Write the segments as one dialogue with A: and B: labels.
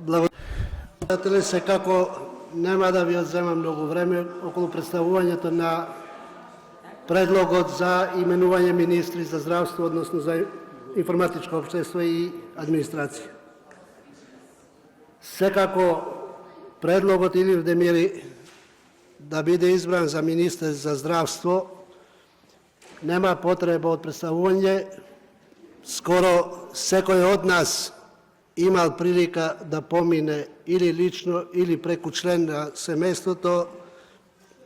A: Благодаря се како нема да ви одземам многу време околу представувањето на предлогот за именување министри за здравство, односно за информатичко општество и администрација. Секако предлогот Илир Демири да биде избран за министер за здравство нема потреба од представување. Скоро секој од нас имал прилика да помине или лично или преку член на семејството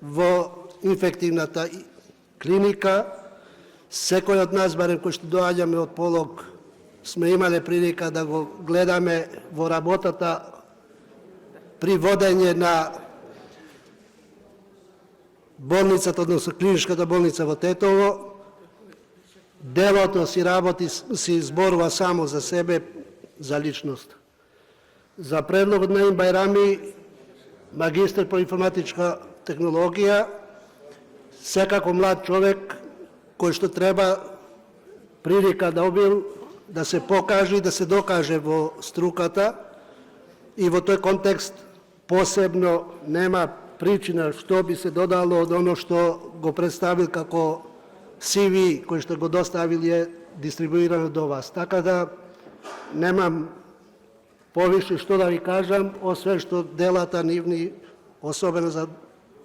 A: во инфективната клиника. Секој од нас, барем кој што доаѓаме од Полог, сме имале прилика да го гледаме во работата при водење на болницата, односно клиничката болница во Тетово. Делото си работи, си зборува само за себе, за личност. За предлогот на Наим Бајрами, магистар по информатичка технологија, секако млад човек кој што треба прилика да обил да се покаже и да се докаже во струката, и во тој контекст посебно нема причина што би се додало од оно што го представил како CV кој што го доставил е дистрибуирано до вас. Така да немам повише што да ви кажам, освен што делата нивни, особено за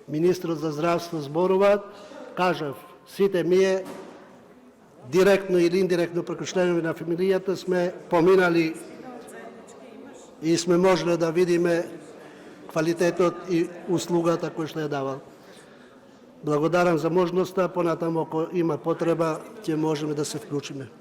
A: министрот за здравство зборуваат. Кажав, сите ние директно или индиректно преку членови на фамилијата сме поминали и сме можеле да видиме квалитетот и услугата која што ја давал. Благодарам за можноста, понатаму ако има потреба ќе можеме да се вклучиме.